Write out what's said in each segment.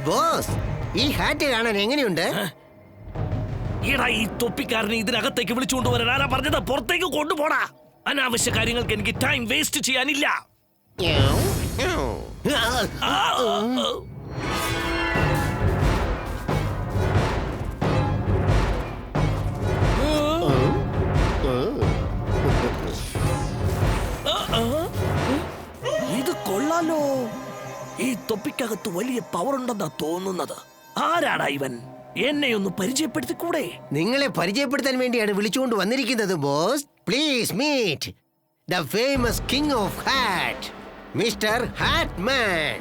Boss ഈ hat കാണാൻ എങ്ങനെയുണ്ട്? ഈടാ ഈ തൊപ്പിക്കാരനെ ഇതിനകത്തേക്ക് വിളിച്ചുകൊണ്ടുവരാൻ ആരാ പറഞ്ഞത്? പുറത്തേക്ക് കൊണ്ടുപോടാ. അനാവശ്യ കാര്യങ്ങൾക്ക് എനിക്ക് ടൈം വേസ്റ്റ് ചെയ്യാനില്ല. ഇത് കൊള്ളാലോ. ഈ തൊപ്പിക്കകത്ത് വലിയ പവർ ഉണ്ടെന്നാ തോന്നുന്നത്. ആരാടാ ഇവൻ? എന്നെ ഒന്ന് പരിചയപ്പെടുത്തിക്കൂടെ? നിങ്ങളെ പരിചയപ്പെടുത്താൻ വേണ്ടിയാണ് വിളിച്ചുകൊണ്ട് വന്നിരിക്കുന്നത് boss. Please meet the famous king of hat, mister Hatman.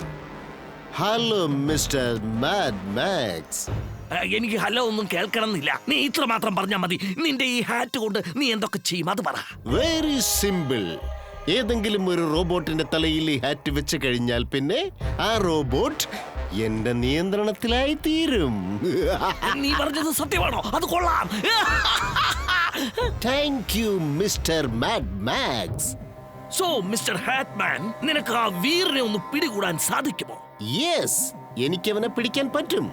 Hello mister Mad Max. എനിക്ക് ഹലോ ഒന്നും കേൾക്കണമെന്നില്ല. നീ ഇത്ര മാത്രം പറഞ്ഞാൽ മതി. നിന്റെ ഈ ഹാറ്റ് കൊണ്ട് നീ എന്തൊക്കെ ചെയ്യും അത് പറ. Very simple. ഏതെങ്കിലും ഒരു റോബോട്ടിന്റെ തലയിൽ ഈ ഹാറ്റ് വെച്ച് കഴിഞ്ഞാൽ പിന്നെ ആ റോബോട്ട് എന്റെ നിയന്ത്രണത്തിലായി തീരും. നീ പറഞ്ഞത് സത്യമാണോ? അത് കൊള്ളാം. Thank you mister Mad Max. So mister Hatman, നിനക്ക് ആ വീറിനെ ഒന്ന് പിടികൂടാൻ സാധിക്കുമോ? യെസ്, എനിക്കവനെ പിടിക്കാൻ പറ്റും.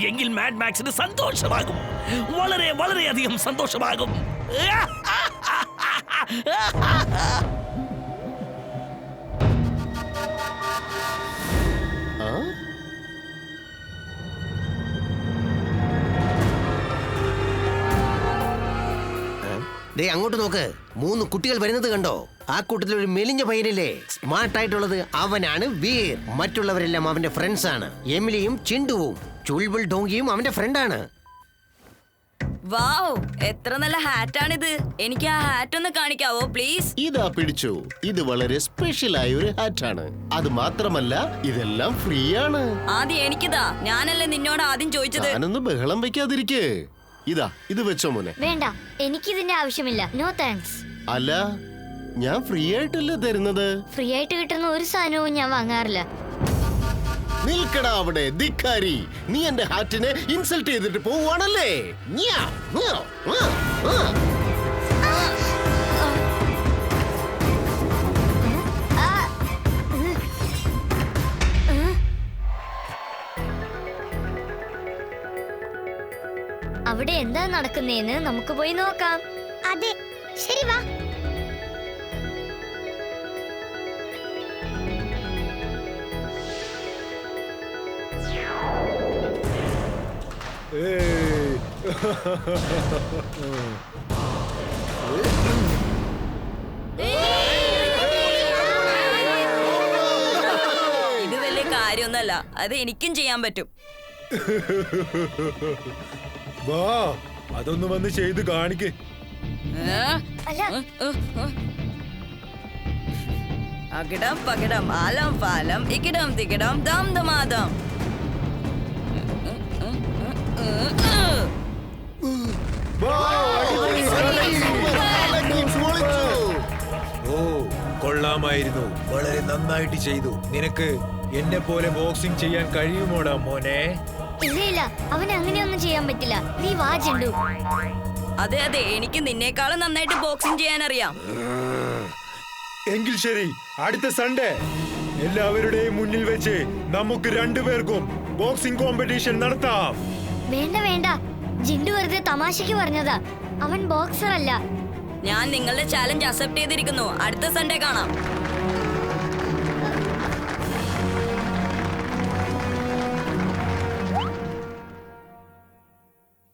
എങ്കിൽ മാഡ് മാക്സിന് സന്തോഷമാകും. വളരെ വളരെയധികം സന്തോഷമാകും. ദേ അങ്ങോട്ട് നോക്ക്, 3 കുട്ടികൾ വരുന്നത് കണ്ടോ? ആ കൂട്ടത്തിൽ ഒരു മെലിഞ്ഞ പയ്യനില്ലേ, സ്മാർട്ട് ആയിട്ടുള്ളത്, അവനാണ് വീർ. മറ്റുള്ളവരെല്ലാം അവന്റെ ഫ്രണ്ട്സ് ആണ്. എമിലിയും ചിണ്ടുവും ചുൾബുൾ ഡോങ്കിയും അവന്റെ ഫ്രണ്ടാണ്. വാവ്, എത്ര നല്ല ഹാറ്റാണിത്. എനിക്ക് ആ ഹാറ്റ് ഒന്ന് കാണിക്കാവോ പ്ലീസ്? ഇതാ പിടിച്ചു. ഇത് വളരെ സ്പെഷ്യൽ ആയ ഒരു ഹാറ്റാണ്. അത് മാത്രമല്ല ഇതെല്ലാം ഫ്രീ ആണ്. ആദ്യം എനിക്കിതാ. ഞാനല്ലേ നിന്നോട് ആദ്യം ചോദിച്ചത്. ഞാനൊന്ന് ബഹളം വെക്കാതിരിക്കേ. ഇതാ ഇത് വെച്ചോ മോനെ. വേണ്ട, എനിക്കിതിന്റെ ആവശ്യമില്ല. No thanks. അല്ല, ഞാൻ ഫ്രീ ആയിട്ടല്ലേ തരുന്നത്. ഫ്രീ ആയിട്ട് കിട്ടുന്ന ഒരു സാധനവും ഞാൻ വാങ്ങാറില്ല. നിൽക്കടാ അവിടെ ധിക്കാരി. നീ എന്റെ ഹാറ്റിനെ ഇൻസൾട്ട് ചെയ്തിട്ട് പോവാണല്ലേ? അവിടെ എന്താ നടക്കുന്നേന്ന് നമുക്ക് പോയി നോക്കാം. അതെ, ശരി വാ. ഇത് വലിയ കാര്യമൊന്നല്ല. അത് എനിക്കും ചെയ്യാൻ പറ്റും. വാ, അതൊന്ന് വന്ന് ചെയ്ത് കാണിക്കേ. അകിടം പകിടം ആലം ഫാലം ഇക്കിടം തികിടം ദം ദമാദം. ഓ, കൊള്ളാമായിരുന്നു. വളരെ നന്നായിട്ട് ചെയ്തു. നിനക്ക് എന്നെ പോലെ ബോക്സിംഗ് ചെയ്യാൻ കഴിയുമോടാ മോനെ? ഇല്ല ഇല്ല, അവന് അങ്ങനെയൊന്നും ചെയ്യാൻ പറ്റില്ല. നീ വാ ചിണ്ടു. അതെ അതെ, എനിക്ക് നിന്നേക്കാളും നന്നായിട്ട് ബോക്സിംഗ് ചെയ്യാൻ അറിയാം. എങ്കിൽ ശരി, അടുത്ത സൺഡേ എല്ലാവരുടെയും മുന്നിൽ വെച്ച് നമുക്ക് 2 പേർക്കും ബോക്സിംഗ് കോമ്പറ്റീഷൻ നടത്താം. വേണ്ട വേണ്ട, ജിണ്ടു വെറുതെ തമാശക്ക് പറഞ്ഞതാ. അവൻ ബോക്സർ അല്ല. ഞാൻ നിങ്ങളുടെ ചാലഞ്ച് അക്സെപ്റ്റ് ചെയ്തിരിക്കുന്നു. അടുത്ത സൺഡേ കാണാം.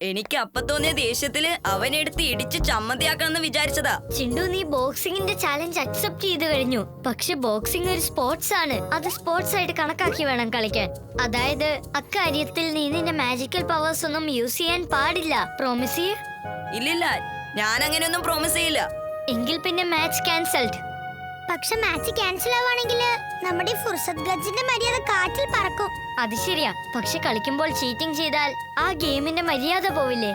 എനിക്ക് അപ്പൊ തോന്നിയ ദേഷ്യത്തില് അവനെടുത്ത് ഇടിച്ച് ചമ്മന്തിയാക്കണമെന്ന് വിചാരിച്ചതാ. ചിണ്ടു, നീ ബോക്സിംഗിന്റെ ചാലഞ്ച് അക്സെപ്റ്റ് ചെയ്ത് കഴിഞ്ഞു. പക്ഷെ ബോക്സിംഗ് ഒരു സ്പോർട്സ് ആണ്. അത് സ്പോർട്സ് ആയിട്ട് കണക്കാക്കി വേണം കളിക്കാൻ. അതായത് അക്കാര്യത്തിൽ നീ നിന്റെ മാജിക്കൽ പവേഴ്സ് ഒന്നും യൂസ് ചെയ്യാൻ പാടില്ല. പ്രോമിസ് ചെയ്യ്. ഇല്ലില്ല, ഞാൻ അങ്ങനെയൊന്നും പ്രോമിസ് ചെയ്യില്ല. എങ്കിൽ പിന്നെ മാച്ച് ക്യാൻസൽഡ്. പക്ഷെ മാച്ച് ക്യാൻസൽ ആവുകയാണെങ്കിൽ നമ്മുടെ ഫുർസത് ഗജിന്റെ മര്യാദ കാറ്റിൽ പറക്കും. അത് ശരിയാ, പക്ഷെ കളിക്കുമ്പോൾ ചീറ്റിംഗ് ചെയ്താൽ ആ ഗെയിമിന്റെ മര്യാദ പോവില്ലേ?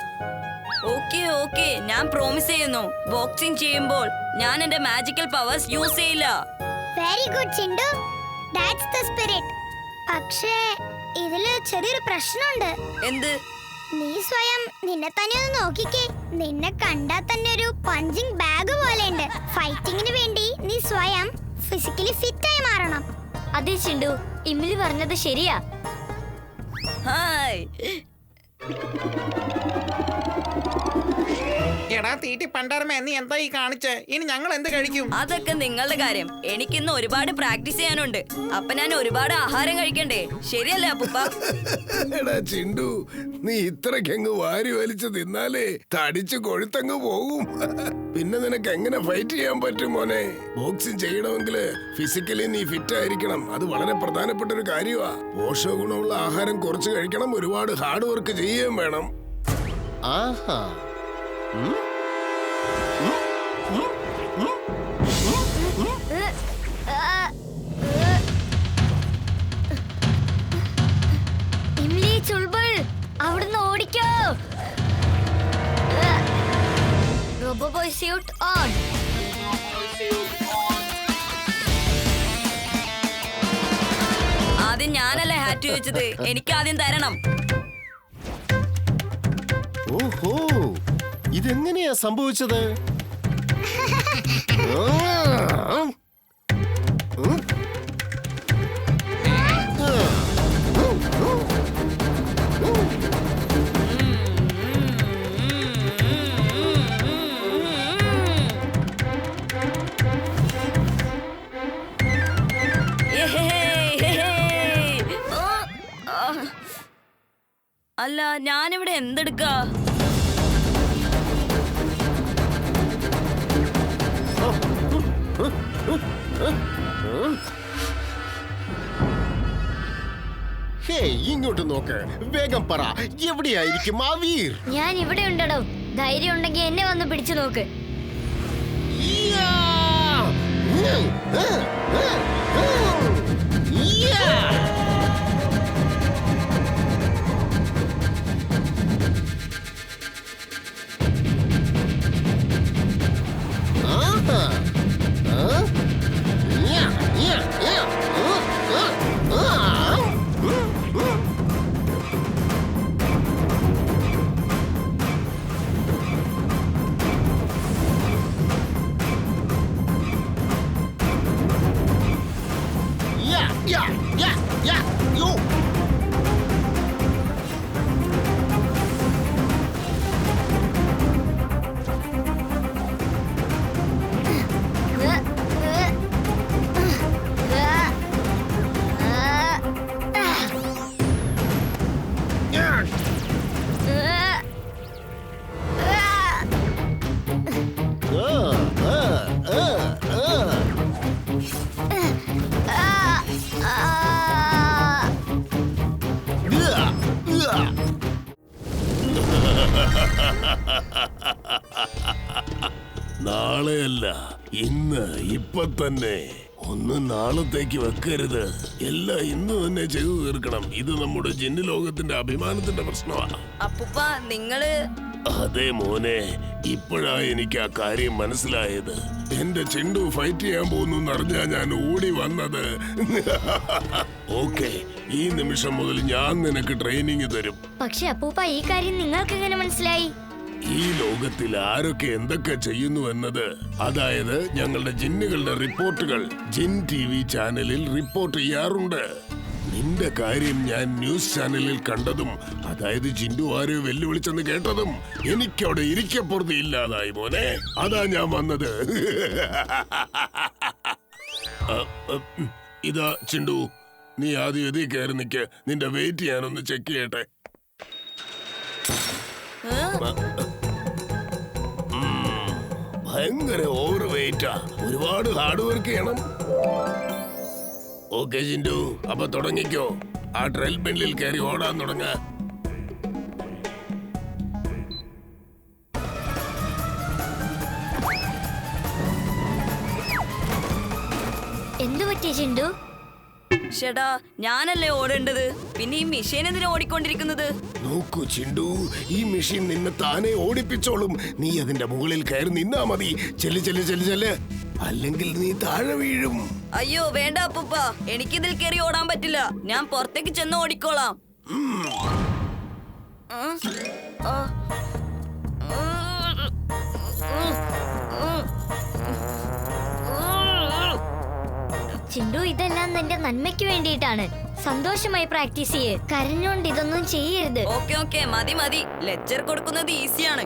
ഓക്കെ ഓക്കെ, ഞാൻ പ്രോമിസ് ചെയ്യുന്നു. ബോക്സിംഗ് ചെയ്യുമ്പോൾ ഞാൻ എന്റെ മാജിക്കൽ പവേഴ്സ് യൂസ് ചെയ്യില്ല. Very good Chintu, that's the spirit. പക്ഷേ ഇതില് ചെറിയൊരു പ്രശ്നമുണ്ട്. എന്ത്? നീ സ്വയം നിന്നെ തന്നെ ഒന്ന് നോക്കിക്കേ. നിന്നെ കണ്ടാൽ തന്നെ ഒരു പഞ്ചിങ് ബാഗ് പോലെയുണ്ട്. ഫൈറ്റിങ്ങിന് വേണ്ടി നീ സ്വയം ഫിസിക്കലി ഫിറ്റ് ആയി മാറണം. അതെ ചിണ്ടു, ഇമ്മിലി പറഞ്ഞത് ശരിയാ. ഹായ്. എടാ തീറ്റി പണ്ടാരമേ, നീ എന്താ ഈ കാണിച്ചേ? ഇനി ഞങ്ങൾ എന്ത് കഴിക്കും? അതൊക്കെ നിങ്ങളുടെ കാര്യം. എനിക്കിന്ന് ഒരുപാട് പ്രാക്ടീസ് ചെയ്യാനുണ്ട്. അപ്പൊ ഞാൻ ഒരുപാട് ആഹാരം കഴിക്കണ്ടേ? ശരിയല്ലേ അപ്പൂപ്പ? എടാ ചിണ്ടു, നീ ഇത്രക്കങ്ങ് വാരി വലിച്ചു തിന്നാലേ തടിച്ചു കൊഴുത്തങ്ങ് പോകും. പിന്നെ നിനക്ക് എങ്ങനെ ഫൈറ്റ് ചെയ്യാൻ പറ്റും മോനെ? ബോക്സിംഗ് ചെയ്യണമെങ്കിൽ ഫിസിക്കലി നീ ഫിറ്റ് ആയിരിക്കണം. അത് വളരെ പ്രധാനപ്പെട്ട ഒരു കാര്യമാ. പോഷക ഗുണമുള്ള ആഹാരം കുറച്ച് കഴിക്കണം, ഒരുപാട് ഹാർഡ് വർക്ക് ചെയ്യുകയും വേണം. ആഹാ. ഇംലി ചുൾബുൾ, അവിടുന്ന് ഓടിക്കോ. റോബോബോയ് സ്യൂട്ട് ഓൺ. ആദ്യം ഞാനല്ലേ ഹാറ്റ് ചോദിച്ചത്. എനിക്ക് ആദ്യം തരണം. ഓഹോ, ഇതെങ്ങനെയാ സംഭവിച്ചത്? അല്ല, ഞാനിവിടെ എന്തെടുക്കാ? ഹേ, ഇങ്ങോട്ട് നോക്ക്, വേഗം പറ, എവിടെയായിരിക്കും ആ വീർ? ഞാൻ ഇവിടെ ഉണ്ടടോ. ധൈര്യം ഉണ്ടെങ്കിൽ എന്നെ വന്ന് പിടിച്ചു നോക്ക്. നാളെയല്ല, ഇന്ന്, ഇപ്പൊ തന്നെ. ഒന്നും നാളത്തേക്ക് വെക്കരുത്. എല്ലാം ഇന്ന് തന്നെ ചെയ്തു തീർക്കണം. ഇത് നമ്മുടെ ജിന്ന് ലോകത്തിന്റെ അഭിമാനത്തിന്റെ പ്രശ്നമാണ്. അപ്പൂപ്പ, നിങ്ങള്... അതെ മോനെ, ഇപ്പോഴാ എനിക്ക് ആ കാര്യം മനസ്സിലായത്. എന്റെ ചിണ്ടു ഫൈറ്റ് ചെയ്യാൻ പോകുന്നു അറിഞ്ഞാ ഞാൻ ഓടി വന്നത്. ഓക്കെ, ഈ നിമിഷം മുതൽ ഞാൻ നിനക്ക് ട്രെയിനിങ് തരും. പക്ഷെ അപ്പൂപ്പ, ഈ കാര്യം നിങ്ങൾക്ക് എങ്ങനെ മനസ്സിലായി? ഈ ലോകത്തിൽ ആരൊക്കെ എന്തൊക്കെ ചെയ്യുന്നു എന്നത്, അതായത് ഞങ്ങളുടെ ജിന്നുകളുടെ റിപ്പോർട്ടുകൾ ജിൻ TV ചാനലിൽ റിപ്പോർട്ട് ചെയ്യാറുണ്ട്. നിന്റെ കാര്യം ഞാൻ ന്യൂസ് ചാനലിൽ കണ്ടതും, അതായത് ജിൻഡു ആരെയോ വെല്ലുവിളിച്ചെന്ന് കേട്ടതും എനിക്കവിടെ ഇരിക്കപ്പുറത്ത് ഇല്ലാതായി മോനെ. അതാ ഞാൻ വന്നത്. ഇതാ ചിണ്ടു, നീ ആദ്യം ഇതിൽ കയറി നിൽക്ക്. നിന്റെ വെയിറ്റ് ഞാനൊന്ന് ചെക്ക് ചെയ്യട്ടെ. ഭയങ്കര ഓവർ വെയിറ്റാ. ഒരുപാട് ഹാർഡ് വർക്ക് ചെയ്യണം. ഓക്കെ ജിൻഡു, അപ്പൊ തുടങ്ങിക്കോ. ആ ട്രെൽ ബെൻഡിൽ കയറി ഓടാൻ തുടങ്ങ. എന്തു പറ്റി ചിണ്ടു? ചേട്ടാ, ഞാനല്ലേ ഓടേണ്ടത്. പിന്നെ ഈ മെഷീൻ എന്തിനാ ഓടിക്കൊണ്ടിരിക്കുന്നത്? നോക്കൂ ചിണ്ടു, ഈ മെഷീൻ നിന്നെ താനെ ഓടിപ്പിച്ചോളും. നീ അതിന്റെ മുകളിൽ കയറി നിന്നാ മതി. ചെല്ല്, അല്ലെങ്കിൽ നീ താഴെ വീഴും. അയ്യോ വേണ്ട അപ്പൂപ്പ, എനിക്കിതിൽ കയറി ഓടാൻ പറ്റില്ല. ഞാൻ പുറത്തേക്ക് ചെന്ന് ഓടിക്കോളാം. ചിണ്ടു, ഇതെല്ലാം നിന്റെ നന്മയ്ക്ക് വേണ്ടിയിട്ടാണ്. സന്തോഷമായി പ്രാക്ടീസ് ചെയ്യ്. കരഞ്ഞോണ്ട് ഇതൊന്നും ചെയ്യരുത്. ഓക്കെ ഓക്കെ മതി മതി ലെക്ചർ കൊടുക്കുന്നത് ഈസിയാണ്